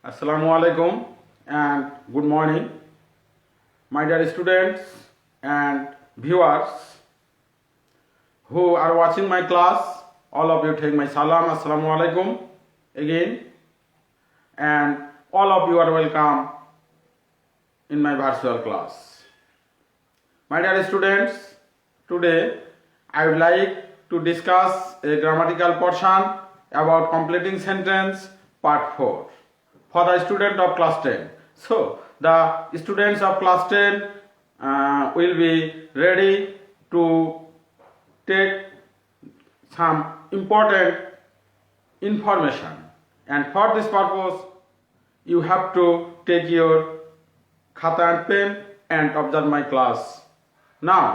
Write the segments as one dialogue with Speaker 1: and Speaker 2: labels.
Speaker 1: Assalamu alaikum and good morning, my dear students and viewers who are watching my class. All of you take my salam, Assalamu alaikum again, and all of you are welcome in my virtual class. My dear students, today I would like to discuss a grammatical portion about completing sentence part 4 for the student of class 10. So the students of class 10 will be ready to take some important information, and for this purpose you have to take your khata and pen and observe my class. Now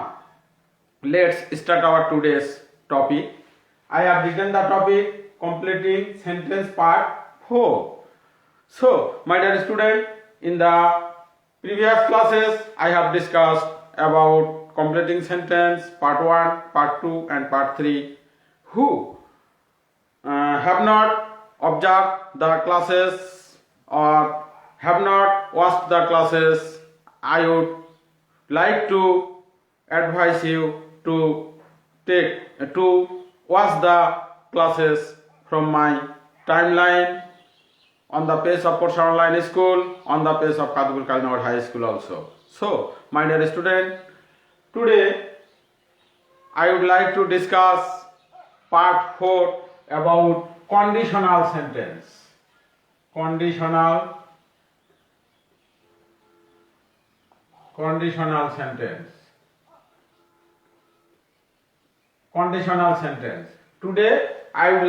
Speaker 1: let's start our today's topic. I have written the topic completing sentence part 4. So, my dear student, in the previous classes I have discussed about completing sentence part 1, part 2 and part 3. Who have not observed the classes or have not watched the classes, I would like to advise you to watch the classes from my timeline on the page of Portia Online School, on the page of Kadipur Kalinagar High School also. So, my dear student, today I would like to discuss part 4 about conditional sentence. Conditional sentence. Conditional sentence. Today I would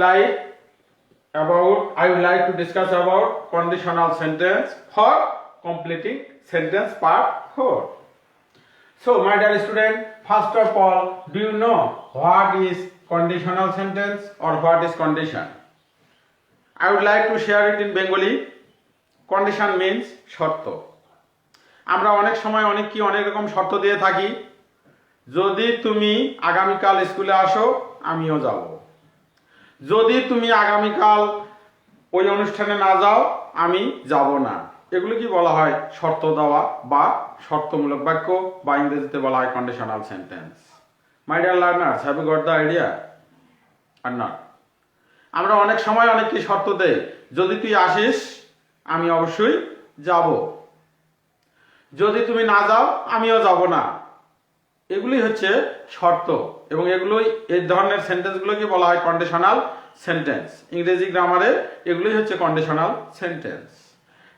Speaker 1: like to discuss about conditional sentence for completing sentence part 4. So, my dear student, first of all, do you know what is conditional sentence or what is condition? I would like to share it in Bengali. Condition means শর্ত। আমরা অনেক সময় অনেক রকম শর্ত দিয়ে থাকি। যদি তুমি আগামীকাল স্কুলে আসো, আমিও যাব। যদি তুমি আগামীকাল ওই অনুষ্ঠানে না যাও, আমি যাব না। এগুলো কি বলা হয়? শর্ত দেওয়া বা শর্তমূলক বাক্য, বা ইংরেজিতে বলা হয় conditional sentence. My dear learners, have you got the idea or not? আমরা অনেক সময় অনেক কি শর্ত দেই। যদি তুই আসিস, আমি অবশ্যই যাব। যদি তুমি না যাও, আমিও যাব না। এগুলি হচ্ছে শর্ত, এবং এগুলোই এই ধরনের সেন্টেন্সগুলোকে বলা হয় কন্ডিশনাল সেন্টেন্স। ইংরেজি গ্রামারে এগুলোই হচ্ছে কন্ডিশনাল সেন্টেন্স।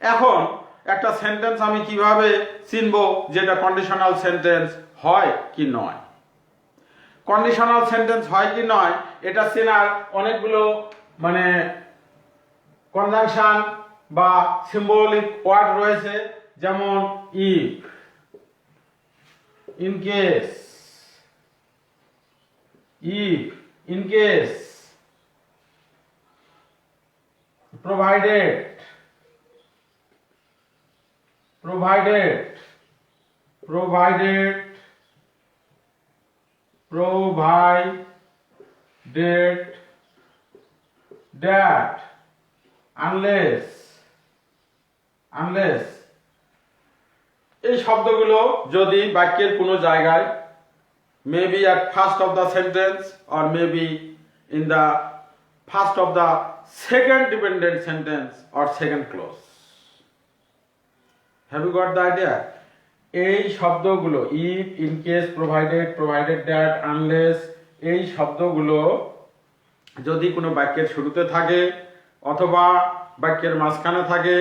Speaker 1: এখন একটা সেন্টেন্স আমি কিভাবে চিনবো যেটা কন্ডিশনাল সেন্টেন্স হয় কি নয়? কন্ডিশনাল সেন্টেন্স হয় কি নয় এটা চেনার অনেকগুলো কনজাংশন বা সিম্বলিক ওয়ার্ড রয়েছে, যেমন if, in case, provided, that, unless এই শব্দগুলো যদি বাক্যের কোনো জায়গায় maybe at first of the sentence or maybe in the first of the second dependent sentence or second clause. Have you got the idea? এই শব্দগুলো if, in case, provided that, unless এই শব্দগুলো যদি কোনো বাক্যের শুরুতে থাকে অথবা বাক্যের মাঝখানে থাকে,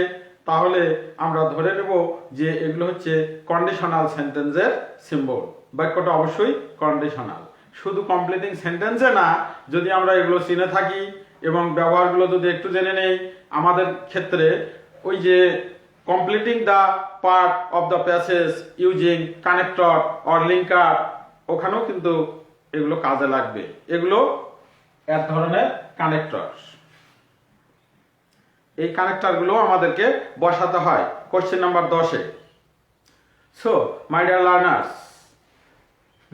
Speaker 1: তাহলে আমরা ধরে নেব যে এগুলো হচ্ছে কন্ডিশনাল সেন্টেন্সের সিম্বল। বাক্যটা অবশ্যই কন্ডিশনাল। শুধু কমপ্লিটিং সেন্টেন্সে না, যদি আমরা এগুলো চিনে থাকি এবং ব্যবহারগুলো যদি একটু জেনে নেই, আমাদের ক্ষেত্রে ওই যে completing the part of the passage using connector or linker, ওখানেও কিন্তু এগুলো কাজে লাগবে। এগুলো এক ধরনের কানেক্টর। এই কানেক্টরগুলো আমাদেরকে বসাতে হয় কোশ্চেন নাম্বার 10-এ। So my dear learners,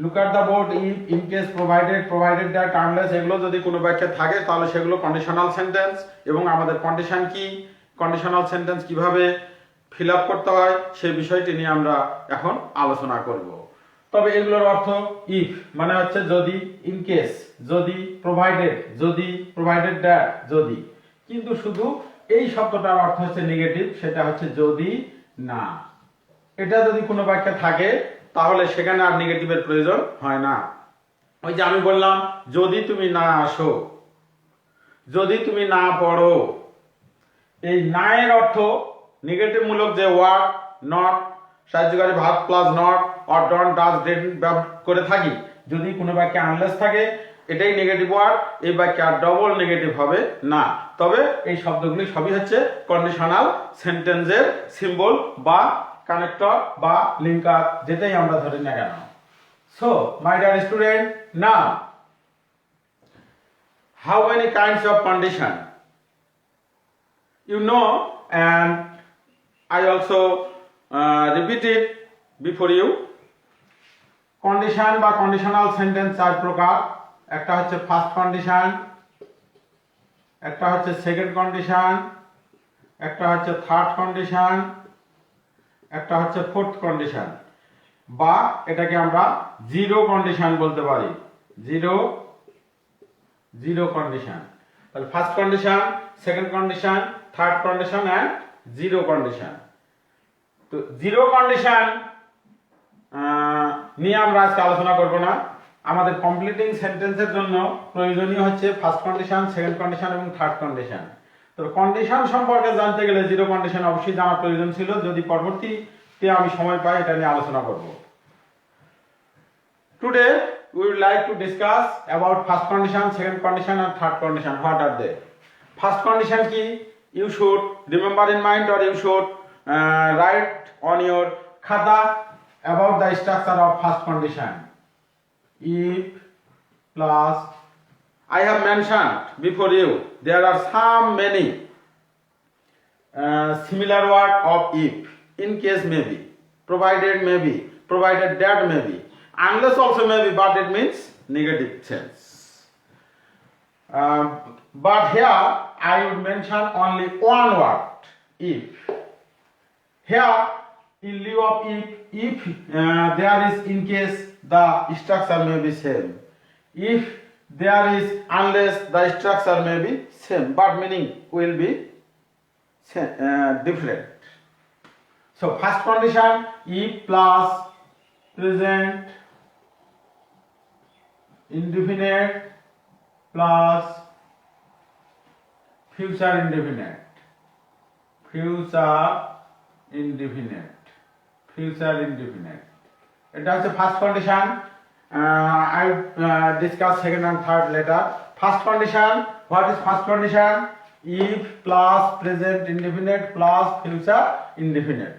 Speaker 1: look at the board. If, in case, provided that, unless এগুলো যদি কোনো বাক্যে থাকে তাহলে সেগুলো কন্ডিশনাল সেন্টেন্স। এবং আমাদের কন্ডিশন কি? কন্ডিশনাল সেন্টেন্স কিভাবে ফিল আপ করতে হয় সেই বিষয়টি নিয়ে আমরা এখন আলোচনা করব। তবে এগুলোর অর্থ ইফ মানে হচ্ছে যদি, ইন কেস যদি, প্রোভাইডেড দ্যাট যদি, কিন্তু শুধু এই শব্দটার অর্থ হচ্ছে নেগেটিভ, সেটা হচ্ছে যদি না। এটা যদি কোনো বাক্যে থাকে তাহলে সেখানে আর নেগেটিভের প্রয়োজন হয় না। ওই যে আমি বললাম যদি তুমি না আসো, যদি তুমি না পড়ো, এই না এর অর্থ নেগেটিভ মূলক যে ওয়ার্ড নট, সাহায্যকারী verb plus not or don't does didn't ব্যবহার করে থাকি, যদি কোনো বাক্যে আনলেস থাকে এটাই নেগেটিভ ওয়ার্ড, এই বাক্যে আর ডবল নেগেটিভ হবে না। তবে এই শব্দগুলি সবই হচ্ছে কন্ডিশনাল সেন্টেন্সের সিম্বল বা কানেক্টর বা লিঙ্কার, যেটাই আমরা ধরি না কেন। So my dear student, now how many kinds of condition you know, and I also repeat it before you. Condition বা কন্ডিশনাল সেন্টেন্স চার প্রকার। একটা হচ্ছে ফার্স্ট কন্ডিশন, একটা হচ্ছে সেকেন্ড কন্ডিশন, একটা হচ্ছে থার্ড কন্ডিশন, একটা হচ্ছে ফোর্থ কন্ডিশন, বা এটাকে আমরা জিরো কন্ডিশন বলতে পারি। Zero condition. তাহলে first condition, second condition, third condition and zero condition. তো জিরো কন্ডিশন নিয়ে আমরা আজকে আলোচনা করব না। আমাদের কমপ্লিটিং সেন্টেন্সের জন্য প্রয়োজনীয় হচ্ছে ফার্স্ট কন্ডিশন, সেকেন্ড কন্ডিশন এবং থার্ড কন্ডিশন। তো কন্ডিশন সম্পর্কে জানতে গেলে জিরো কন্ডিশন অবশ্যই জানা প্রয়োজন ছিল। যদি পরবর্তীতে আমি সময় পাই এটা নিয়ে আলোচনা করব। Today we would like to discuss about first condition, second condition and third condition. What are they? First condition ki you should remember in mind, or you should write on your khata about the structure of first condition. If plus, I have mentioned before you, there are some many similar word of if. In case maybe, provided maybe, provided that maybe, unless also maybe, but it means negative sense. But here I would mention only one word, if. Here in lieu of if there is in case, the structure may be same. If there is unless, the structure may be same, but meaning will be different. So first condition, if plus present indefinite plus future indefinite. এটা হচ্ছে first condition. I discuss second and third later. First condition, what is first condition? If plus present indefinite plus future indefinite.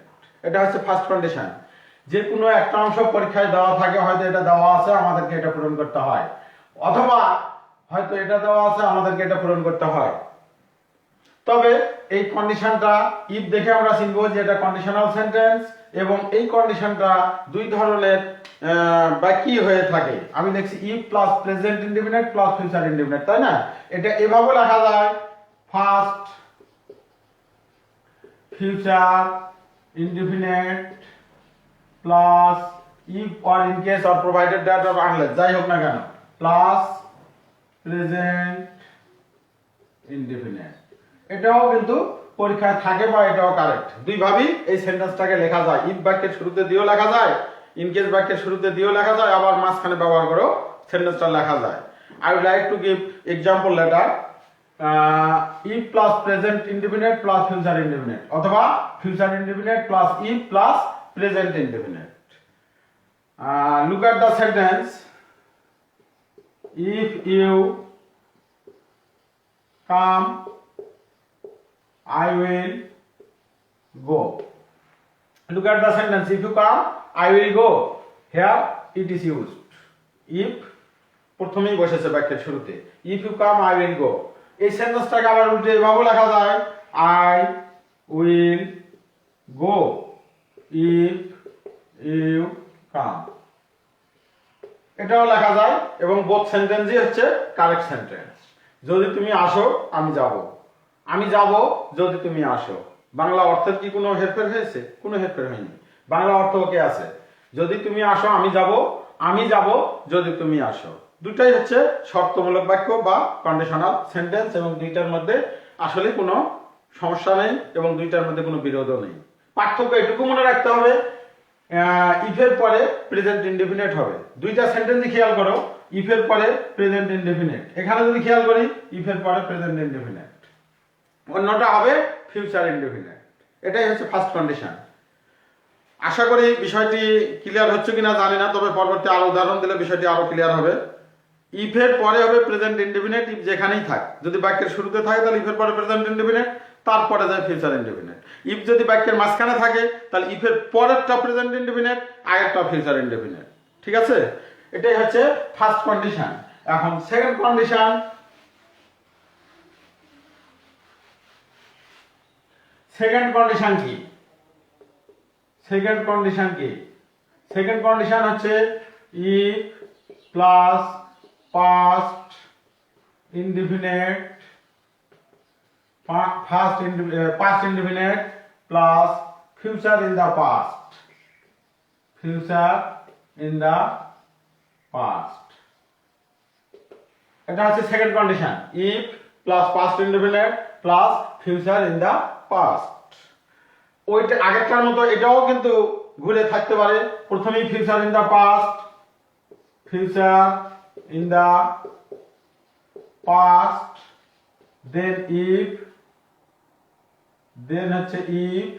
Speaker 1: এটা হচ্ছে first condition. যে কোনো একটা অংশ পরীক্ষায় দেওয়া থাকে, হয়তো এটা দেওয়া আছে আমাদেরকে এটা পূরণ করতে হয়, অথবা হয়তো এটা দেওয়া আছে আমাদেরকে এটা পূরণ করতে হয়। তবে এই কন্ডিশনটা ইফ দেখে আমরা চিনব যে এটা কন্ডিশনাল সেন্টেন্স, এবং এই কন্ডিশনটা দুই ধরনের বাক্যই হয়ে থাকে। আমি দেখছি if plus present indefinite plus future indefinite, তাই না? এটা এভাবে লেখা যায়, first future indefinite plus if or in case or provided that or unless, যাই হোক না কেন, প্লাস প্রেজেন্ট ইনডেফিনিট। এটাও কিন্তু পরীক্ষায় থাকে বা এটাও কারেক্ট। দুই ভাবেই এই সেন্টেন্সটাকে লেখা যায়। ইফ বাক্যের শুরুতে দিয়েও লেখা যায়, ইন কেস বাক্যের শুরুতে দিয়েও লেখা যায়, আবার মাঝখানে ব্যবহার করেও সেন্টেন্সটা লেখা যায়। I would like to give example later. If plus present indefinite plus future indefinite, অথবা future indefinite plus if plus present indefinite. Look at the sentence. If you come, I will go. Look at the sentence. If you come, I will go. Here it is used. If প্রথমেই বসেছে বাক্যের শুরুতে। If you come, I will go. এই সেন্টেন্সটাকে আবার উল্টে এভাবে লেখা যায়, I will go if you come. এটাও লেখা যায়, এবং বোথ সেন্টেন্সই হচ্ছে কারেক্ট সেন্টেন্স। যদি তুমি আসো আমি যাব, আমি যাব যদি তুমি আসো। বাংলা অর্থের কি কোনো হেরফের হয়েছে? কোনো হেরফের হয়নি। বাংলা অর্থ ওকে আছে। যদি তুমি আসো আমি যাব যদি তুমি আসো। দুটাই হচ্ছে শর্তমূলক বাক্য বা কন্ডিশনাল সেন্টেন্স, এবং দুইটার মধ্যে আসলে কোনো সমস্যা নেই এবং দুইটার মধ্যে কোনো বিরোধও নেই। পার্থক্য এটুকু মনে রাখতে হবে, ইফের পরে প্রেজেন্ট ইনডেফিনিট হবে। দুইটা সেন্টেন্সই খেয়াল করো, ইফের পরে প্রেজেন্ট ইনডেফিনিট। এখানে যদি খেয়াল করি ইফের পরে প্রেজেন্ট ইনডেফিনিট, অন্যটা হবে ফিউচার ইনডেফিনিট। এটাই হচ্ছে ফার্স্ট কন্ডিশন। আশা করি বিষয়টি ক্লিয়ার হচ্ছে কিনা জানি না, তবে পরবর্তী আরো উদাহরণ দিলে বিষয়টি আরো ক্লিয়ার হবে। ইফের পরে হবে প্রেজেন্ট ইনডেফিনিট, ইফ যেখানেই থাক। যদি বাক্যের শুরুতে থাকে তাহলে ইফের পরে প্রেজেন্ট ইনডেফিনিট, তারপরে যায় ফিউচার ইনডেফিনিট। ইফ যদি বাক্যের মাঝখানে থাকে তাহলে ইফের পরেরটা প্রেজেন্ট ইনডেফিনিট, আগেরটা ফিউচার ইনডেফিনিট। ঠিক আছে, এটাই হচ্ছে ফার্স্ট কন্ডিশন। এখন সেকেন্ড কন্ডিশন। সেকেন্ড কন্ডিশন কি? সেকেন্ড কন্ডিশন কি? সেকেন্ড কন্ডিশন হচ্ছে if plus past indefinite, past indefinite plus future in the past, future in the past। এটা হচ্ছে second condition, if plus past indefinite plus future in the past. ওইটা আগেরটার মতো এটাও কিন্তু ঘুরে থাকতে পারে। প্রথমেই future in the past, future in the past, then if, then হচ্ছে ইফ,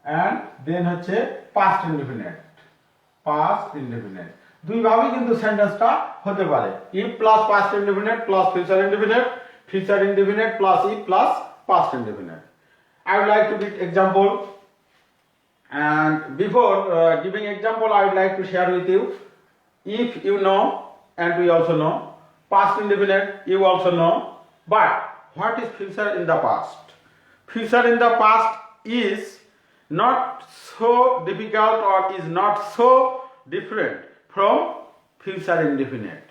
Speaker 1: এন্ড দেন হচ্ছে পাস্ট ইনডিফিনিট, পাস্ট ইনডিফিনিট। দুই ভাবেই কিন্তু সেন্টেন্সটা হতে পারে, if plus past indefinite plus future indefinite, future indefinite plus if plus past indefinite. I would like to give example, and before giving example I would like to share with you, if you know and we also know, past indefinite you also know, but what is future in the past? Future in the past is not so difficult or is not so different from future indefinite.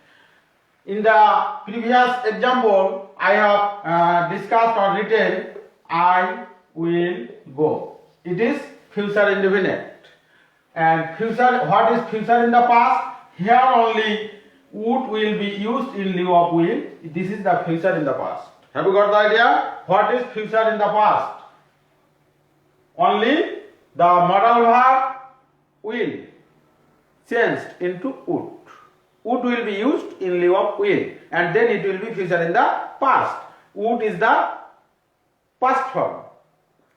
Speaker 1: In the previous example I have discussed or written I will go. It is future indefinite. And future, what is future in the past? Here only would will be used in lieu of will. This is the future in the past. Have you got the idea? What is future in the past? Only the modal verb will changed into would. Would will be used in lieu of will, and then it will be future in the past. Would is the past form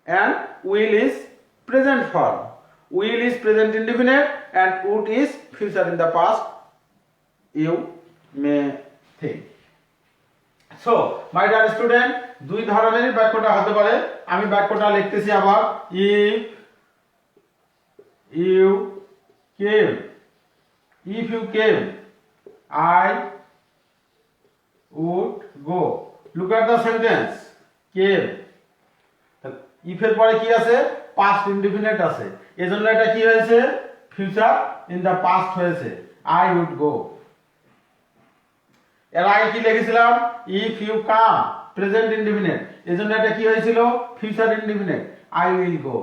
Speaker 1: and will is present form. Will is present indefinite and would is future in the past, you may think. So my dear student, দুই ধরনের বাক্যটা হতে পারে। আমি বাক্যটা লিখতেছি আবার, if you came, if you came I would go. Look at the sentence, came, if এর পরে কি আছে? পাস্ট ইনডিফিনিট আছে, এজন্য এটা কি হয়েছে? ফিউচার ইন দা পাস্ট হয়েছে, আই উড গো। এর আগে কি লিখেছিলাম? If you come, present indefinite, এজন্য এটা কি হয়েছিল? Future indefinite, I will go.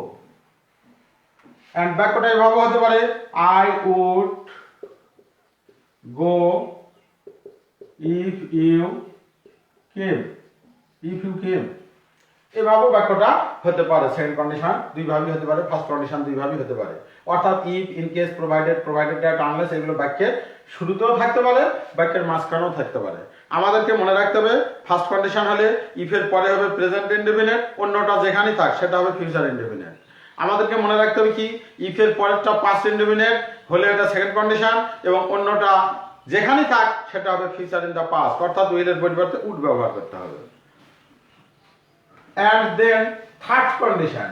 Speaker 1: And বাক্যটা এভাবে হতে পারে, I would go if you came, if you came. এভাবে বাক্যটা হতে পারে। সেকেন্ড কন্ডিশন দুই ভাবেই হতে পারে, ফার্স্ট কন্ডিশন দুই ভাবেই হতে পারে। অর্থাৎ if, in case, provided, provided that, unless, এগুলো বাক্যের শুরুতেও থাকতে পারে, বাক্যের মাঝখানেও থাকতে পারে। আমাদেরকে মনে রাখতে হবে, ফার্স্ট কন্ডিশন হলে ইফের পরে হবে প্রেজেন্ট ইনডেফিনিট, অন্যটা যেখানেই থাক সেটা হবে ফিউচার ইনডেফিনিট। আমাদেরকে মনে রাখতে হবে কি, ইফের পরেরটা পাস্ট ইনডেফিনিট হলে এটা সেকেন্ড কন্ডিশন, এবং অন্যটা যেখানেই থাক সেটা হবে ফিউচার ইন দা পাস্ট, অর্থাৎ উইলের পরিবর্তে উড ব্যবহার করতে হবে। And then third condition.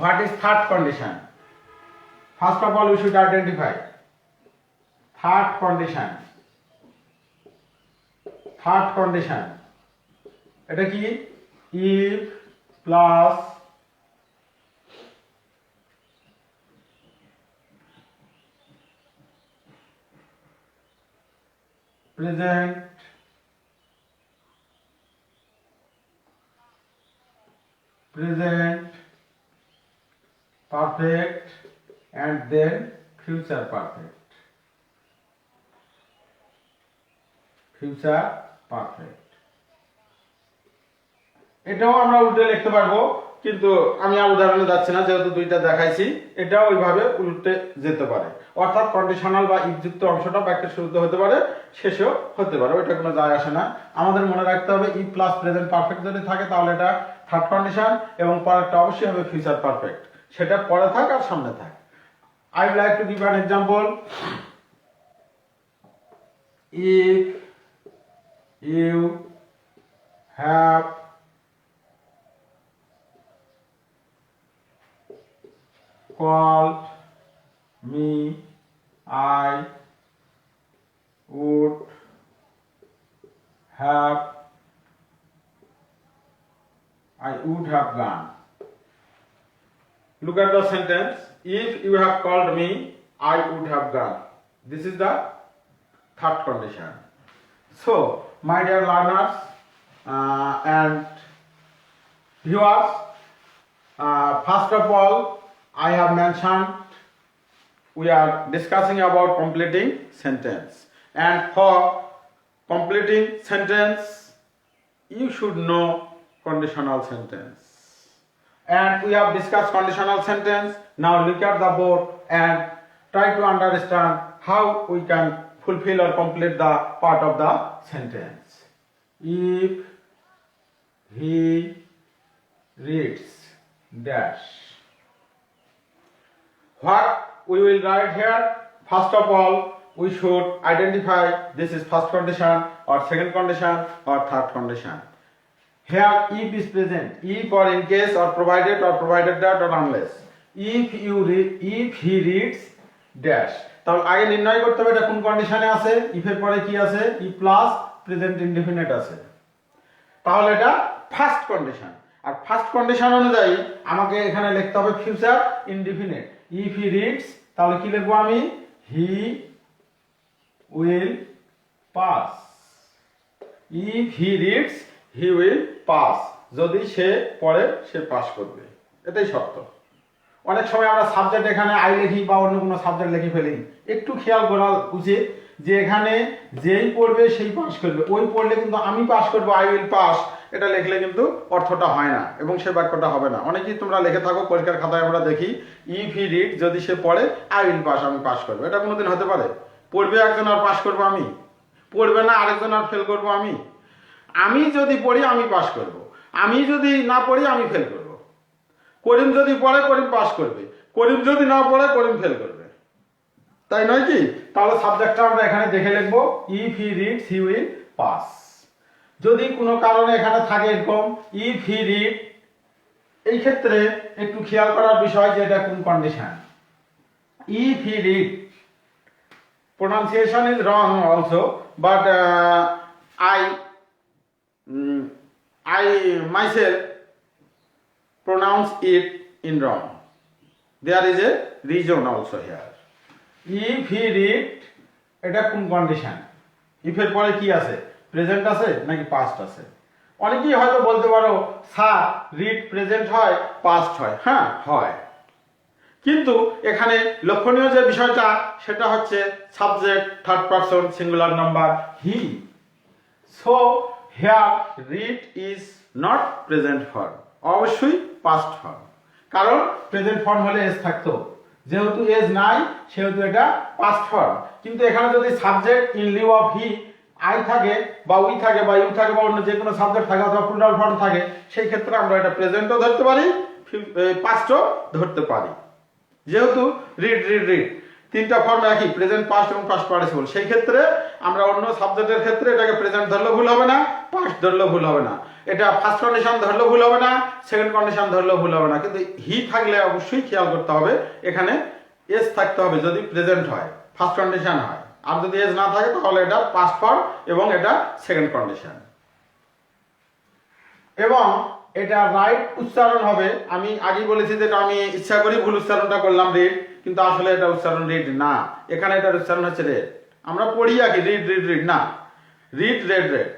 Speaker 1: What is third condition? First of all we should identify third condition. Third condition, এটা কি? if plus present present perfect and then future perfect. Future perfect. এটাও আমরা উল্টে লিখতে পারবো, কিন্তু আমি আর উদাহরণে যাচ্ছি না, যেহেতু দুইটা দেখাইছি। এটাও ওইভাবে উল্টে যেতে পারে, অর্থাৎ কন্ডিশনাল বা ইফযুক্ত অংশটা বাক্যের শুরুতে হতে পারে, শেষেও হতে পারে, ওইটা কোনো যায় আসে না। আমাদের মনে রাখতে হবে ইফ প্লাস প্রেজেন্ট পারফেক্ট যদি থাকে তাহলে এটা থার্ড কন্ডিশন, এবং পরেরটা অবশ্যই হবে ফিউচার পারফেক্ট, সেটা পরে থাক আর সামনে থাক। I would like to give an example. If you have called me, I would have gone. Look at the sentence. If you have called me, I would have gone. This is the third condition. So, my dear learners and viewers, first of all, I have mentioned we are discussing about completing sentence, and for completing sentence you should know conditional sentence, and we have discussed conditional sentence. Now look at the board and try to understand how we can fulfill or complete the part of the sentence. If he reads dash. What we will write here? First of all, we should identify this is first condition or second condition or third condition. Here if is present, if or in case or provided that or unless. If he reads dash, তাহলে আগে নির্ণয় করতে হবে এটা কোন কন্ডিশনে আছে। if এর পরে কি আছে? if প্লাস প্রেজেন্ট ইনডিফিনিট আছে, তাহলে এটা ফার্স্ট কন্ডিশন। আর ফার্স্ট কন্ডিশন অনুযায়ী আমাকে এখানে লিখতে হবে future indefinite. if he reads, তাহলে কি লিখবো আমি? he will pass. if he reads, he will pass. যদি সে পড়ে সে পাস করবে, এটাই সত্য। অনেক সময় আমরা সাবজেক্ট এখানে আই লিখি বা অন্য কোনো সাবজেক্ট লিখে ফেলি, একটু খেয়াল করা উচিত যে এখানে যেই পড়বে সেই পাস করবে। ওই পড়লে কিন্তু আমি পাস করবো, আই উইল পাস, এটা লিখলে কিন্তু অর্থটা হয় না এবং সে বাক্যটা হবে না। অনেকেই তোমরা লিখে থাকো, পরীক্ষার খাতায় আমরা দেখি ইফ হি রিড, যদি সে পড়ে আই উইল পাস, আমি পাস করবো। এটা কোনোদিন হতে পারে? পড়বে একজন আর পাস করবো আমি, পড়বে না আরেকজন আর ফেল করবো আমি। আমি যদি পড়ি আমি পাস করব, আমি যদি না পড়ি আমি ফেল করব। করিম যদি পড়ে করিম পাস করবে, করিম যদি না পড়ে করিম ফেল করবে, তাই নয় কি? তাহলে সাবজেক্টটা আমরা এখানে দেখে লিখবো if he reads he will pass. যদি কোনো কারণে এখানে থাকে এরকম ইফ হি রিড, এই ক্ষেত্রে একটু খেয়াল করার বিষয় যে এটা কোন condition. If he read, pronunciation is wrong also, but I myself pronounce it in wrong. There is a reason also here. If he read, এটা কোন কন্ডিশন? if এর পরে কি আছে? প্রেজেন্ট আছে নাকি পাস্ট আছে? অনেকেই হয়তো বলতে পারো স্যার রিড প্রেজেন্ট হয় পাস্ট হয়। হ্যাঁ হয়, কিন্তু এখানে লক্ষণীয় যে বিষয়টা সেটা হচ্ছে subject third person singular number he. So here read is not present form, অবশ্যই পাস্ট ফর্ম, কারণ প্রেজেন্ট ফর্ম হলে এস থাকতো, যেহেতু এজ নাই সেহেতু এটা পাস্ট ফর্ম। কিন্তু এখানে যদি subject in Liu of he I থাকে বা উই থাকে বা ইউ থাকে বা অন্য যে কোনো সাবজেক্ট থাকে অথবা প্লুরাল ফর্ম থাকে, সেই ক্ষেত্রে আমরা এটা প্রেজেন্টও ধরতে পারি, পাস্টও ধরতে পারি। যেহেতু রিড রিড রিড তিনটা ফর্ম একই, প্রেজেন্ট পাস্ট এবং পাস্ট পার্টিসিপল, সেই ক্ষেত্রে আমরা অন্য সাবজেক্টের ক্ষেত্রে এটাকে প্রেজেন্ট ধরলেও ভুল হবে না, পাস্ট ধরলেও ভুল হবে না, এটা ফার্স্ট কন্ডিশন ধরলেও ভুল হবে না, সেকেন্ড কন্ডিশন ধরলেও ভুল হবে না। কিন্তু হি থাকলে অবশ্যই খেয়াল করতে হবে এখানে এস থাকতে হবে যদি প্রেজেন্ট হয়, ফার্স্ট কন্ডিশন হয়। আর যদি এস না থাকে তাহলে এটা পাস্ট ফর্ম এবং এটা সেকেন্ড কন্ডিশন। এবং এটা রাইট উচ্চারণ হবে। আমি আগেই বলেছি যে এটা আমি ইচ্ছা করি ভুল উচ্চারণটা করলাম রিড, কিন্তু আসলে এটা উচ্চারণ রিড না, এখানে এটার উচ্চারণ হচ্ছে রেড। আমরা পড়ি আর কি রিড রিড রিড না, read red red,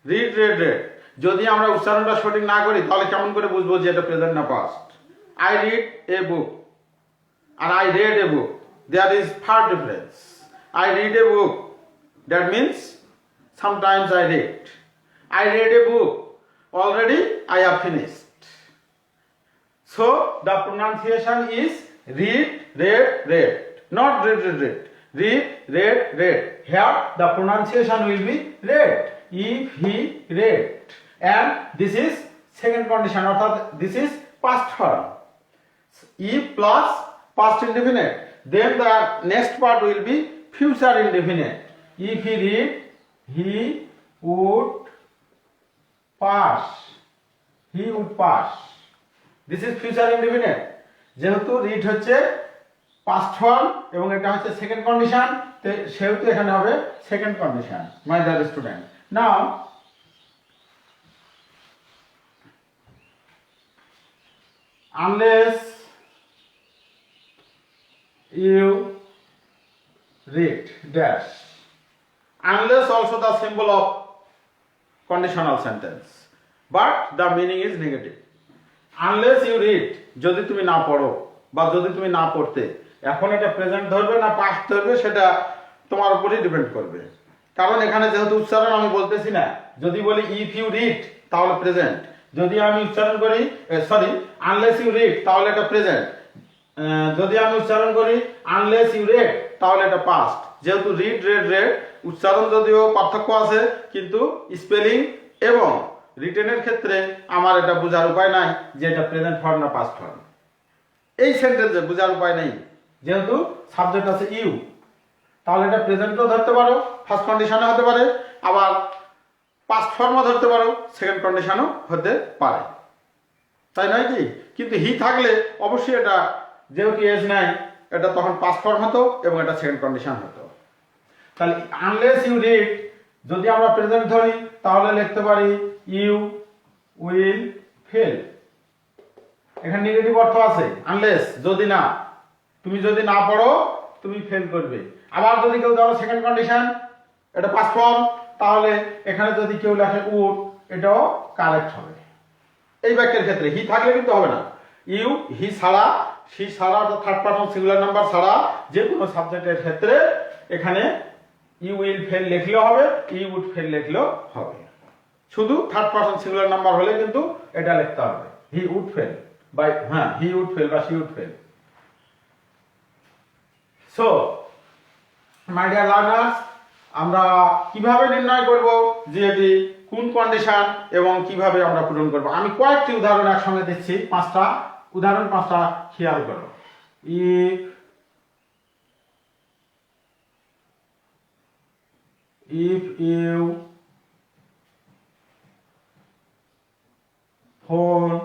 Speaker 1: read red red. যদি আমরা উচ্চারণটা সঠিক না করি তাহলে কেমন করে বুঝবো যে এটা প্রেজেন্ট না past? I read a book or I read a book, there is far difference. I read a book, that means sometimes I read. I read a book, already I have finished. So the pronunciation is read, read, read, not read, read, read. Read, read, read. Here the pronunciation will be read. If he read, and this is second condition, অর্থাৎ this is past form. If plus past indefinite, then the next part will be future indefinite. If he read, he would pass. He would pass. This is future indefinite. যেহেতু read হচ্ছে past form এবং এটা হচ্ছে second condition, সেহেতু এখানে হবে second condition. My dear student, now unless you read dash, unless also the symbol of conditional sentence, but the meaning is negative. Unless you read, যদি তুমি না পড়ো বা যদি তুমি না পড়তে, এখন এটা প্রেজেন্ট ধরবে না পাস্ট ধরবে সেটা তোমার উপরই ডিপেন্ড করবে। কারণ এখানে যেহেতু উচ্চারণ আমি বলতেছি না, যদি বলি ইফ ইউ রিড তাহলে প্রেজেন্ট, যদি আমি উচ্চারণ করি সরি আনলেস ইউ রিড তাহলে এটা প্রেজেন্ট, যদি আমি উচ্চারণ করি আনলেস ইউ রেড তাহলে এটা পাস্ট। যেহেতু রিড রেড রেড উচ্চারণ যদিও পার্থক্য আছে, কিন্তু স্পেলিং এবং রিটেনের ক্ষেত্রে আমার এটা বোঝার উপায় নাই যে এটা প্রেজেন্ট ফর্ম না পাস্ট ফর্ম। এই সেন্টেন্সে বোঝার উপায় নেই, যেহেতু সাবজেক্ট আছে ইউ, তাহলে এটা প্রেজেন্টও ধরতে পারো, ফার্স্ট কন্ডিশনে হতে পারে, আবার পাস্ট ফর্মও ধরতে পারো, সেকেন্ড কন্ডিশনও হতে পারে, তাই নয় কি? কিন্তু হি থাকলে অবশ্যই এটা যেহেতু এজ নাই, এটা তখন পাস্ট ফর্ম হতো এবং এটা সেকেন্ড কন্ডিশন হতো। তাহলে আনলেস ইউ রিড যদি আমরা প্রেজেন্ট ধরি তাহলে লিখতে পারি ইউ উইল ফেল। এখানে নেগেটিভ অর্থ আছে, আনলেস যদি না, তুমি যদি না পড়ো তুমি ফেল করবে। আবার যদি কেউ ধরো সেকেন্ড কন্ডিশন, এটা পাস্ট ফর্ম, তাহলে এখানে যদি কেউ লেখে উড, এটাও কারেক্ট হবে। এই বাক্যের ক্ষেত্রে হি থাকলে কিন্তু হবে না। ইউ হি ছাড়া, সি ছাড়া, থার্ড পারসন সিঙ্গুলার নাম্বার ছাড়া যে কোনো সাবজেক্টের ক্ষেত্রে এখানে ইউ উইল ফেল লিখলেও হবে, ইউ উড ফেল লিখলেও হবে। শুধু থার্ড পারসন সিঙ্গুলার নাম্বার হলে কিন্তু এটা লিখতে হবে হি উড ফেল বাই, হ্যাঁ হি উড ফেল বা she would fail. So my dear learners, আমরা কিভাবে নির্ণয় করব যে এটি কোন কন্ডিশন এবং কিভাবে আমরা পূরণ করব? আমি কয়েকটি উদাহরণ একসঙ্গে দিচ্ছি, পাঁচটা উদাহরণ, পাঁচটা খেয়াল করো। if you phone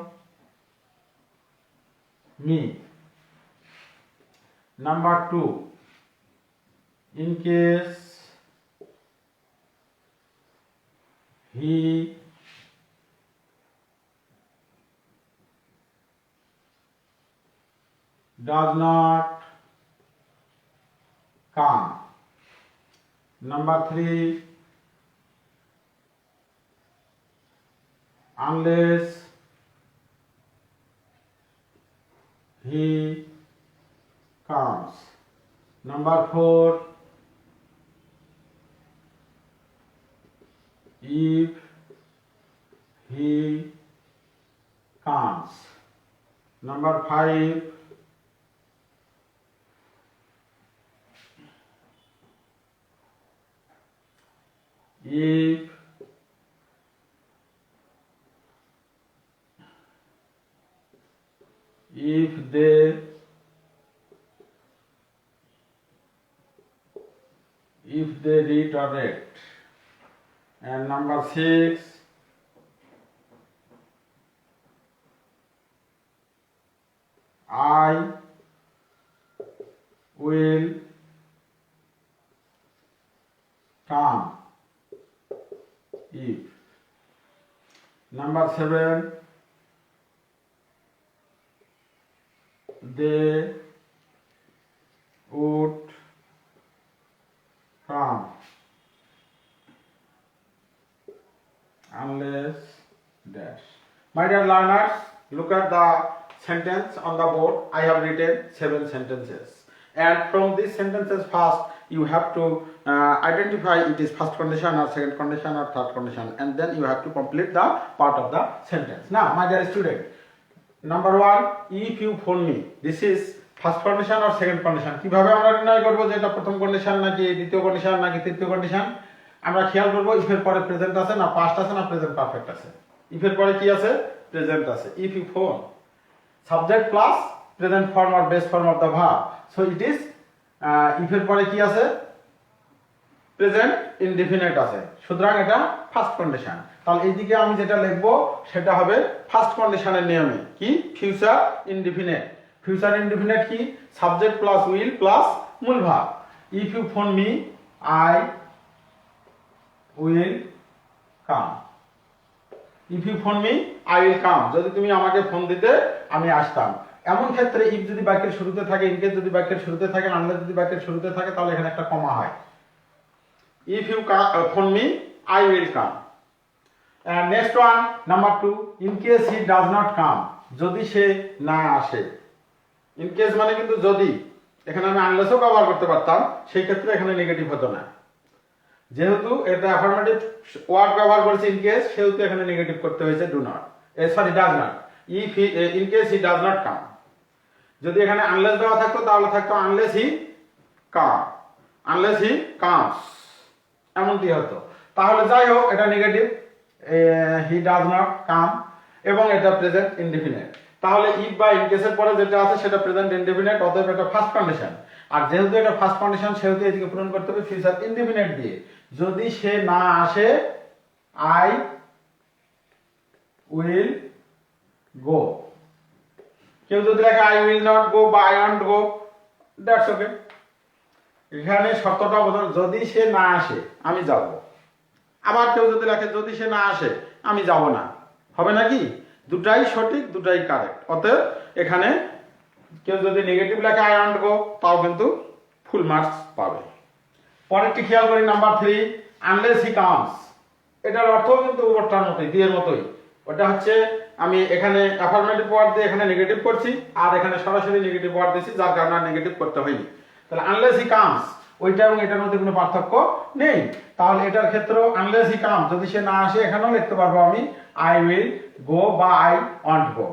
Speaker 1: me. Number 2, in case he does not come. Number 3, unless he comes. Number 4, if he comes. Number 5, if they reiterate. And number 6, I will come if. Number 7, they would come unless dash. My dear learners, look at the sentence on the board. I have written 7 sentences, and from these sentences first you have to identify it is first condition or second condition or third condition, and then you have to complete the part of the sentence. Now my dear student, number 1, if you phone me, this is first condition or second condition. কিভাবে আমরা নির্ণয় করব যে এটা প্রথম condition নাকি দ্বিতীয় condition নাকি তৃতীয় কন্ডিশন? আমরা খেয়াল করব ইফ এর পরে প্রেজেন্ট আছে না পাস্ট আছে না প্রেজেন্ট পারফেক্ট আছে। ইফ এর পরে কি আছে? প্রেজেন্ট আছে। If you phone, subject plus present form or base form of the verb, so it is if এর পরে কি আছে? প্রেজেন্ট ইনডিফিনিট আছে, সুতরাং এটা ফার্স্ট কন্ডিশন। তাহলে এইদিকে আমি যেটা লিখব সেটা হবে ফার্স্ট কন্ডিশনের নিয়মে কি? Future indefinite. ফিউচার ইনডিফিনিট কি? সাবজেক্ট প্লাস উইল প্লাস মূল verb. If you phone me, I will come. If you phone me, I will come. যদি তুমি আমাকে ফোন দিতে আমি আসতাম। এমন ক্ষেত্রে ইফ যদি বাক্যের শুরুতে থাকে, ইনকেস যদি বাক্যের শুরুতে থাকে, আনলেস যদি বাক্যের শুরুতে থাকে, তাহলে এখানে একটা কমা হয়। If you phone me, I will come. Next one, number 2, in case he does not come, যদি সে না আসে। ইন কেস মানে কিন্তু যদি, এখানে আমি আনলেসও ব্যবহার করতে পারতাম, সেই ক্ষেত্রে এখানে নেগেটিভ হতো না। যেহেতু এটা অ্যাফার্মেটিভ ওয়ার্ড ব্যবহার করেছে ইন কেস, সেহেতু এখানে নেগেটিভ করতে হয়েছে do not, sorry does not. If he in case he does not come, যদি এখানে আনলেস দেওয়া থাকতো তাহলে থাকতো unless he come, unless he comes, এমনটি হতো। তাহলে যাই হোক, এটা negative, he does not come, এবং এটা প্রেজেন্ট ইনডিফিনিট। তাহলে ইফ বা ইন কেসের পরে যেটা আছে সেটা প্রেজেন্ট ইনডিফিনিট, অতএব এটা ফার্স্ট কন্ডিশন। আর যেহেতু এটা ফার্স্ট কন্ডিশন, সেহেতু এদিকে পূরণ করতে হবে ফিউচার ইনডিফিনিট দিয়ে। যদি সে না আসে, আই উইল গো। কেউ যদি লেখে আই উইল নট গো বা I want go, that's okay. এখানে শর্তটা বদল, যদি সে না আসে আমি যাব। আবার কেউ যদি লেখে যদি সে না আসে আমি যাব না, হবে নাকি? দুটাই সঠিক, দুটাই কারেক্ট। অতএব এখানে কেউ যদি নেগেটিভ লেখে আই ওয়ান্ট গো, তাও কিন্তু ফুল মার্কস পাবে। পরেরটি খেয়াল করি, নাম্বার 3, আনলেস হি কামস। এটার অর্থ কিন্তু ওটার মতোই, দিয়ের মতোই। ওটা হচ্ছে আমি এখানে অ্যাফার্মেটিভ ওয়ার্ড দিয়ে এখানে নেগেটিভ করছি, আর এখানে সরাসরি নেগেটিভ ওয়ার্ড দিয়েছি, যার কারণে আর নেগেটিভ করতে হয়নি। তাহলে আনলেস হি কামস, ওইটা এবং এটার মধ্যে কোনো পার্থক্য নেই। তাহলে এটার ক্ষেত্রেও আনলেস হি কাম, যদি সে না আসে, এখানেও লিখতে পারবো আমি আই উইল গো বা I want go,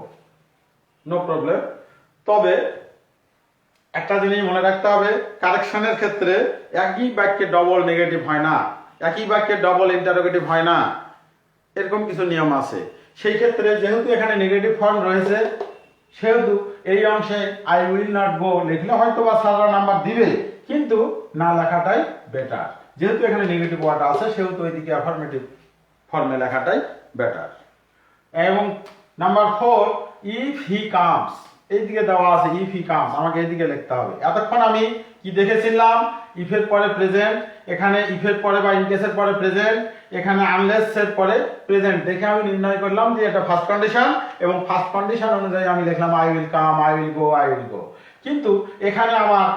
Speaker 1: no problem. তবে একটা জিনিস মনে রাখতে হবে, কারেকশনের ক্ষেত্রে একই বাক্যে ডবল নেগেটিভ হয় না, একই বাক্যে ডবল ইন্টারোগেটিভ হয় না, এরকম কিছু নিয়ম আছে। সেই ক্ষেত্রে যেহেতু এখানে নেগেটিভ ফর্ম রয়েছে, সেহেতু এই অংশে আই উইল নট গো লিখলে হয়তো বা সাধারণ নাম্বার দিবে, কিন্তু না লেখাটাই বেটার। যেহেতু এখানে নেগেটিভ ওয়ার্ড আছে, সেহেতু ওইদিকে অ্যাফার্মেটিভ ফর্মে লেখাটাই বেটার। এবং নাম্বার 4, ইফ হি কামস, এইদিকে দেওয়া আছে ইফ হি কামস, আমাকে এইদিকে লিখতে হবে। এতক্ষণ আমি কি দেখেছিলাম? ইফের পরে প্রেজেন্ট, এখানে ইফের পরে বা ইনকেসের পরে প্রেজেন্ট, এখানে আনলেস এর পরে প্রেজেন্ট। দেখে আমি নির্ণয় করলাম যে এটা ফার্স্ট কন্ডিশন, এবং ফার্স্ট কন্ডিশন অনুযায়ী আমি লিখলাম I will come, I will go, I will go. কিন্তু এখানে আমার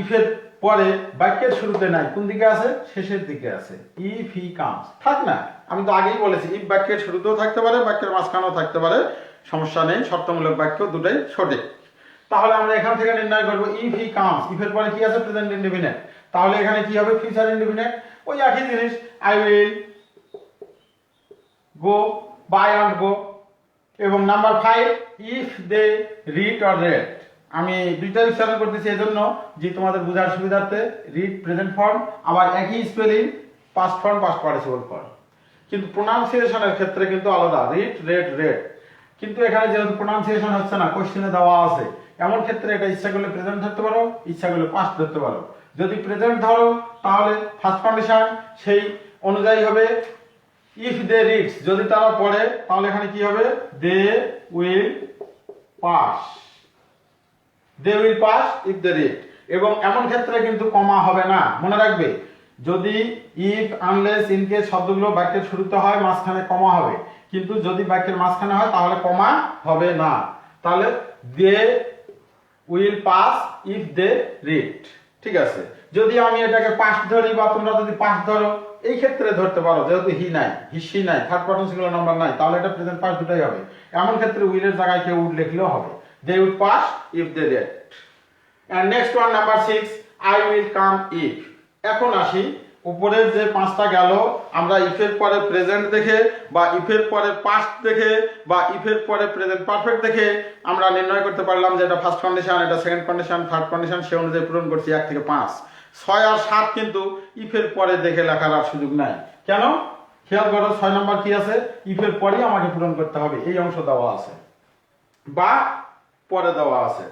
Speaker 1: ইফের পরে বাক্যের শুরুতে নাই, কোন দিকে আছে? শেষের দিকে আছে। ইফ হি কামস থাক না, আমি তো আগেই বলেছি ইফ বাক্যের শুরুতেও থাকতে পারে, বাক্যের মাঝখানেও থাকতে পারে, সমস্যা নেই, শর্তমূলক বাক্য দুটাই সঠিক। তাহলে আমরা এখান থেকে নির্ণয় করব ইফ হি কামস, ইফের পরে কি আছে? Present indefinite. তাহলে এখানে কি হবে? Future indefinite. ওই একই জিনিস, আই উইল গো বা আই ওয়ান্ট গো। এবং number 5, if they read or read. আমি দুইটা উচ্চারণ করতেছি এজন্য যে তোমাদের বোঝার সুবিধার্থে, রিড প্রেজেন্ট ফর্ম, আবার একই spelling past form, past participle form, কিন্তু প্রোনাউন্সিয়েশনের ক্ষেত্রে কিন্তু আলাদা, রিড রেড রেড। কিন্তু এখানে যেহেতু প্রোনাউন্সিয়েশন হচ্ছে না, কোশ্চেনে দেওয়া আছে, এমন ক্ষেত্রে এটা ইচ্ছা করলে প্রেজেন্ট ধরতে পারো, ইচ্ছা করলে পাস্ট ধরতে পারো। যদি প্রেজেন্ট ধরো তাহলে ফার্স্ট কন্ডিশন সেই অনুযায়ী হবে ইফ দে রিডস, যদি তারা পড়ে তাহলে এখানে কি হবে? They will pass, they will pass if they read. এবং এমন ক্ষেত্রে কিন্তু কমা হবে না, মনে রাখবে। যদি ইফ, আনলেস, ইনকেস শব্দগুলো বাক্যের শুরুতে হয়, মাঝখানে কমা হবে, কিন্তু যদি বাক্যের মাঝখানে হয় তাহলে কমা হবে না। তাহলে they will pass if they read, ঠিক আছে। যদি আমি এটাকে পাস্ট ধরি বা তোমরা যদি পাস্ট ধরো এই ক্ষেত্রে ধরতে পারো যেহেতু হি নাই, সি নাই, থার্ড পারসন সিঙ্গুলার নাম্বার নাই, তাহলে এটা প্রেজেন্ট পাস্ট দুটাই হবে। এমন ক্ষেত্রে উইলের জায়গায় কেউ উড লিখলেও হবে। They would pass if they did. And next one number 6, I will come if. এখন আসি উপরের যে পাঁচটা গেল, আমরা ইফের পরে প্রেজেন্ট দেখে বা ইফের পরে পাস্ট দেখে বা ইফের পরে প্রেজেন্ট পারফেক্ট দেখে আমরা নির্ণয় করতে পারলাম যে এটা ফার্স্ট কন্ডিশন, এটা সেকেন্ড কন্ডিশন, থার্ড কন্ডিশন, সে অনুযায়ী পূরণ করছি 1 থেকে 5। 6 আর 7 কিন্তু ইফের পরে দেখে লেখার আর সুযোগ নাই। কেন? খেয়াল করো 6 নম্বর কি আছে, ইফের পরেই আমাকে পূরণ করতে হবে, এই অংশ দেওয়া আছে বা পরে দেওয়া আছে।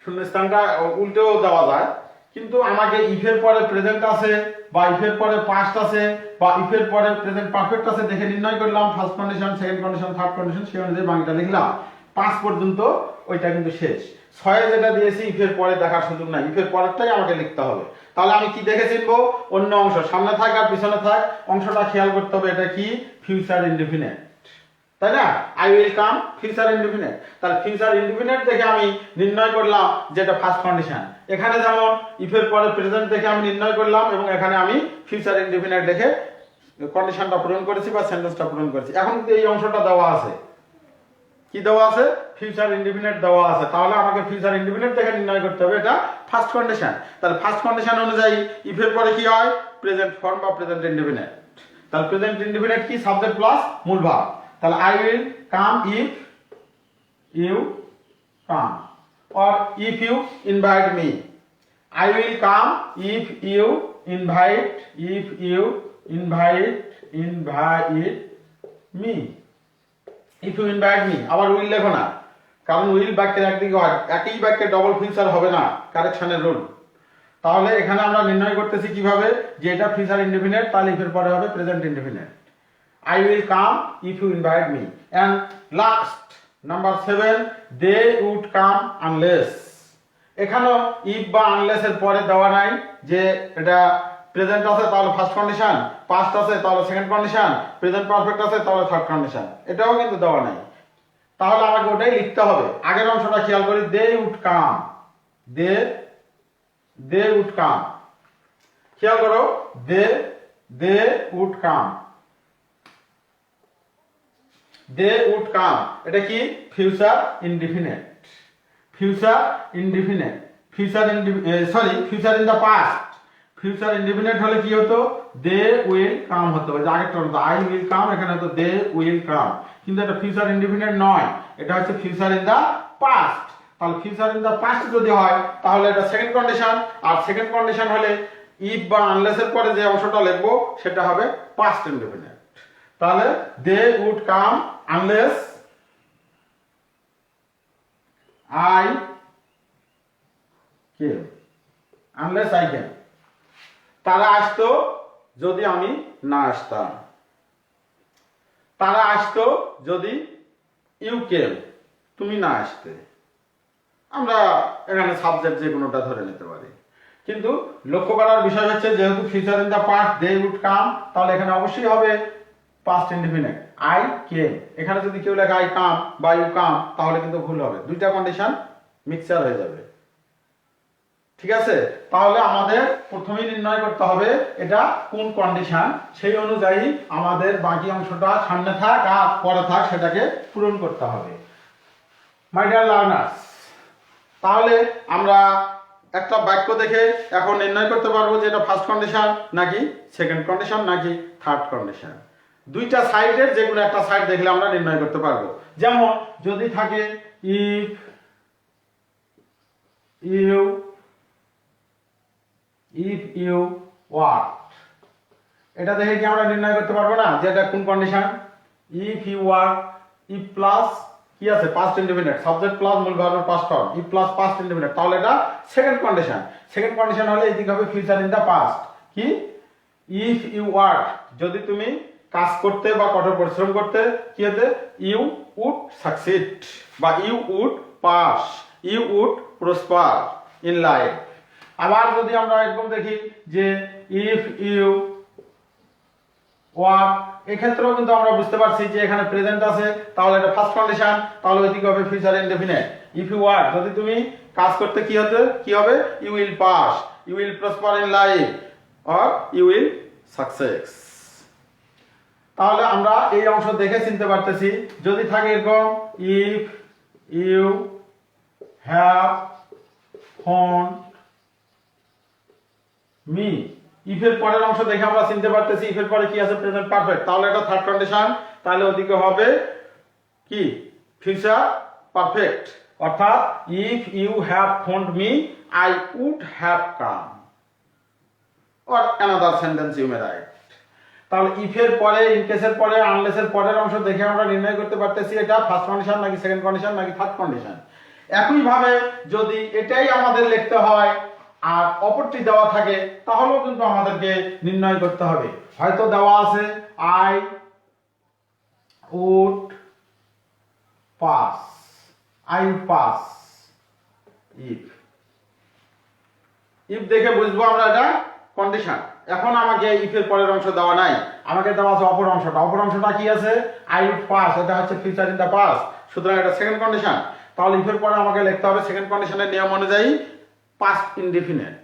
Speaker 1: শূন্যস্থানটা উল্টেও দেওয়া যায়, কিন্তু আমাকে ইফের পরে প্রেজেন্ট আছে বা ইফের পরে পাস্ট আছে বা ইফের পরে প্রেজেন্ট পারফেক্ট আছে দেখে নির্ণয় করলাম first condition, second condition, third condition, সেই অনুযায়ী বাকিটা লিখলাম। 5 পর্যন্ত ওইটা কিন্তু শেষ। 6 যেটা দিয়েছি ইফের পরে দেখার সুযোগ নাই, ইফের পরেরটাই আমাকে লিখতে হবে। তাহলে আমি কি দেখে চিনবো? অন্য অংশ সামনে থাক আর পিছনে থাক, অংশটা খেয়াল করতে হবে এটা কি, ফিউচার ইনডিফিনিট, তাই না? I will come future indefinite. তাহলে ফিউচার ইনডিফিনিট দেখে আমি নির্ণয় করলাম যেটা ফার্স্ট কন্ডিশন। এখানে যেমন ইফের পরে প্রেজেন্ট দেখে আমি নির্ণয় করলাম এবং এখানে আমি ফিউচার ইনডিফিনিট দেখে কন্ডিশনটা পূরণ করেছি বা সেন্টেন্সটা পূরণ করেছি। এখন কিন্তু এই অংশটা দেওয়া আছে, কি দেওয়া আছে? ফিউচার ইনডিফিনিট দেওয়া আছে। তাহলে আমাকে ফিউচার ইনডিফিনিট দেখে নির্ণয় করতে হবে এটা ফার্স্ট কন্ডিশন। তাহলে ফার্স্ট কন্ডিশন অনুযায়ী ইফের পরে কি হয়? প্রেজেন্ট ফর্ম বা প্রেজেন্ট ইনডিফিনিট। তাহলে প্রেজেন্ট ইনডিফিনিট কি? সাবজেক্ট প্লাস মূল ভার্ব। তাহলে I will come if you come, or if you invite me. I will come if you invite me. If you invite me, আবার will লেখো না, কারণ will বাক্যের একদিকে হয়, একই বাক্যে ডবল ফিউচার হবে না, কারেকশনের রুল। তাহলে এখানে আমরা নির্ণয় করতেছি কিভাবে যে এটা ফিউচার ইনডিফিনিট, তাহলে ইফের পরে হবে present indefinite. I will come if you invite me. And last number 7, they would come unless. এখানেও if বা unless এর পরে দেওয়া নাই যে এটা প্রেজেন্ট আছে তাহলে ফার্স্ট কন্ডিশন, পাস্ট আছে তাহলে সেকেন্ড কন্ডিশন, প্রেজেন্ট পারফেক্ট আছে তাহলে থার্ড কন্ডিশন, এটাও কিন্তু দেওয়া নাই। তাহলে আমাকে ওটাই লিখতে হবে। আগের অংশটা খেয়াল করি, they would come, they would come, খেয়াল করো, they would come, they would come, এটা কি? Future indefinite, future indefinite, future in the past. Future indefinite হলে কি হতো? দে উইল কাম হতো, আগেরটা হতো আই উইল কাম, এখানে হতো দে উইল কাম, কিন্তু এটা ফিউচার ইনডিফিনিট নয়, এটা হচ্ছে ফিউচার ইন দা পাস্ট। তাহলে ফিউচার ইন দা পাস্ট যদি হয় তাহলে এটা সেকেন্ড কন্ডিশন, আর সেকেন্ড কন্ডিশন হলে ইফ বা আনলেস এর পরে যে অংশটা লিখবো সেটা হবে পাস্ট ইনডিফিনিট। তাহলে they would come unless I came, unless I came, তারা আসতো যদি আমি না আসতাম, তারা আসতো যদি ইউ কেম, তুমি না আসতে। আমরা এখানে সাবজেক্ট যে কোনোটা ধরে নিতে পারি, কিন্তু লক্ষ্য করার বিষয় হচ্ছে যেহেতু future in the past they would come, তাহলে এখানে অবশ্যই হবে পাস্ট ইনডিফিনিট, আই কেম। এখানে যদি কেউ লেখে আই কাম বা ইউ কাম তাহলে কিন্তু ভুল হবে, দুইটা কন্ডিশন মিক্সচার হয়ে যাবে। ঠিক আছে? তাহলে আমাদের প্রথমেই নির্ণয় করতে হবে এটা কোন কন্ডিশন, সেই অনুযায়ী আমাদের বাকি অংশটা সামনে থাক আর পরে থাক সেটাকে পূরণ করতে হবে। মাই ডিয়ার লার্নার্স, তাহলে আমরা একটা বাক্য দেখে এখন নির্ণয় করতে পারবো যে এটা ফার্স্ট কন্ডিশন নাকি সেকেন্ড কন্ডিশন নাকি থার্ড কন্ডিশন। দুইটা সাইডের যে কোনো একটা সাইড দেখলে আমরা নির্ণয় করতে পারবো। যেমন যদি থাকে ইফ ইউ ওয়ার্ক, এটা দেখে কি আমরা নির্ণয় করতে পারবো না যে এটা কোন condition? If you work, if plus কি আছে? পাস্ট ইনডিফিনিট, সাবজেক্ট প্লাস মূল ভার্বের past form, if plus past indefinite, তাহলে এটা সেকেন্ড কন্ডিশন। সেকেন্ড কন্ডিশন হলে এদিকে হবে ফিউচার ইন দা পাস্ট, কি? ইফ ইউ ওয়ার্ক, যদি তুমি কাজ করতে বা কঠোর পরিশ্রম করতে, কি হতে? ইউ উড সাকসিড বা you would pass, you would prosper in life. আবার যদি আমরা একদম দেখি যে ইফ ইউ ওয়ার্ক, এক্ষেত্রেও কিন্তু আমরা বুঝতে পারছি যে এখানে প্রেজেন্ট আছে তাহলে এটা ফার্স্ট কন্ডিশন, তাহলে ওইদিকে হবে future indefinite. If you work, যদি তুমি কাজ করতে কি হবে? You will pass, you will prosper in life, or you will success. তাহলে আমরা এই অংশ দেখে চিনতে পারতেছি যদি থাকে এরকম if you have phone me, ইফের পরের অংশ দেখে আমরা চিনতে পারতেছি ইফের পরে কি আছে প্রেজেন্ট পারফেক্ট, তাহলে এটা থার্ড কন্ডিশন, তাহলে ওদিকে হবে কি ফিউচার পারফেক্ট, অর্থাৎ if you have phoned me I would have come or another sentence you may write. তাহলে ইফের পরে, ইন কেসের পরে, আনলেসের পরের অংশ দেখে আমরা নির্ণয় করতে পারতেছি এটা ফার্স্ট কন্ডিশন নাকি সেকেন্ড কন্ডিশন নাকি থার্ড কন্ডিশন। একইভাবে যদি এটাই আমাদের লিখতে হয় আর অপরটি দেওয়া থাকে তাহলেও কিন্তু আমাদেরকে নির্ণয় করতে হবে। হয়তো দেওয়া আছে I would pass, I pass if, if দেখে বুঝবো আমরা এটা কন্ডিশন। এখন আমাকে ইফের পরের অংশ দেওয়া নাই, আমাকে দেওয়া আছে অপর অংশটা। অপর অংশটা কি আছে আই উড পাস, এটা হচ্ছে ফিউচার ইন দা পাস, সুতরাং এটা সেকেন্ড কন্ডিশন। তাহলে ইফের পরে আমাকে লিখতে হবে সেকেন্ড কন্ডিশনের নিয়ম অনুযায়ী পাস্ট ইনডিফিনিট।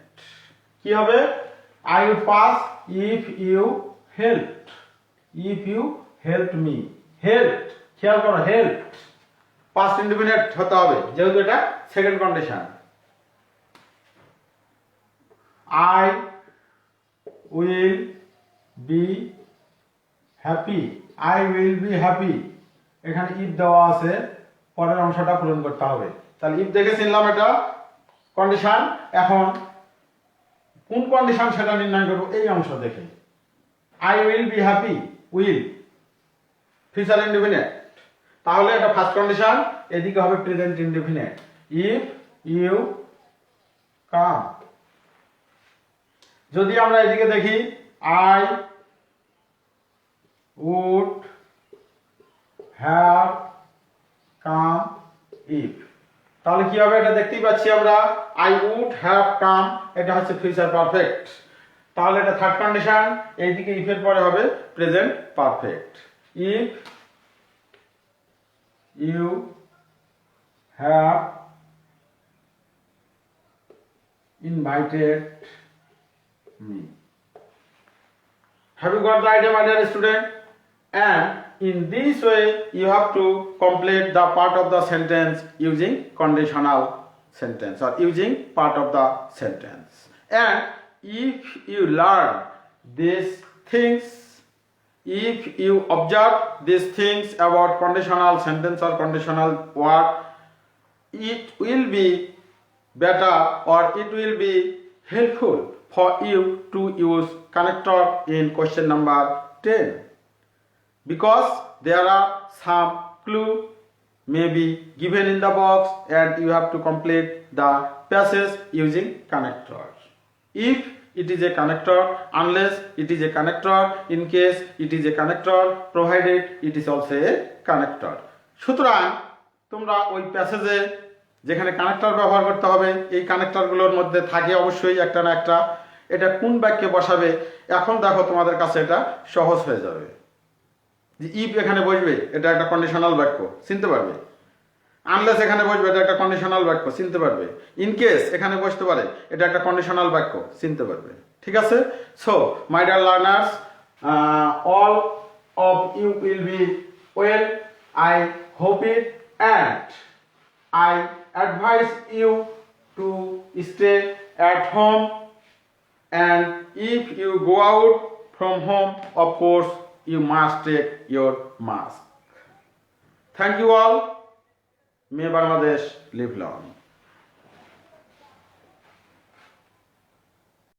Speaker 1: কি হবে I would pass if you helped, if you helped me, helped, খেয়াল করো হেল্পড পাস্ট ইনডিফিনিট হতে হবে যেহেতু এটা second condition. I will be happy, I will be happy, এখানে ইফ দেওয়া আছে পরের অংশটা পূরণ করতে হবে। তাহলে ইফ দেখে চিনলাম এটা কন্ডিশন। এখন কোন কন্ডিশন সেটা নির্ণয় করব এই অংশ দেখে। I will be happy, will future indefinite, তাহলে এটা ফার্স্ট কন্ডিশন, এদিকে হবে present indefinite if you come. যদি আমরা এদিকে দেখি I would have come if, তাহলে কি হবে এটা দেখতেই পাচ্ছি আমরা আই উড হ্যাভ কাম, এটা হচ্ছে ফিউচার পারফেক্ট, তাহলে এটা থার্ড কন্ডিশন। এইদিকে ইফের পরে হবে present perfect if you have invited me. Have you got the idea, my dear student? And in this way you have to complete the part of the sentence using conditional sentence or using part of the sentence. And if you learn these things, if you observe these things about conditional sentence or conditional word, it will be better or it will be helpful for you to use connector in question number 10 because there are some clue may be given in the box and you have to complete the passage using connector. If it is a connector, unless it is a connector, in case it is a connector, provided it is also a connector. সুতরাং তোমরা ওই প্যাসেজে যেখানে connector ব্যবহার করতে হবে এই কানেক্টরগুলোর মধ্যে থাকে অবশ্যই একটা না একটা, এটা কোন বাক্যে বসাবে এখন দেখো তোমাদের কাছে এটা সহজ হয়ে যাবে। যে ইফ এখানে বসবে এটা একটা কন্ডিশনাল বাক্য চিনতে পারবে, আনলেস এখানে বসবে এটা একটা কন্ডিশনাল বাক্য চিনতে পারবে, ইন কেস এখানে বসতে পারে এটা একটা কন্ডিশনাল বাক্য চিনতে পারবে। ঠিক আছে, so my dear learners, all of you will be well, I hope it, and I advise you to stay at home, and if you go out from home, of course, you must take your mask. Thank you all. May Bangladesh live long.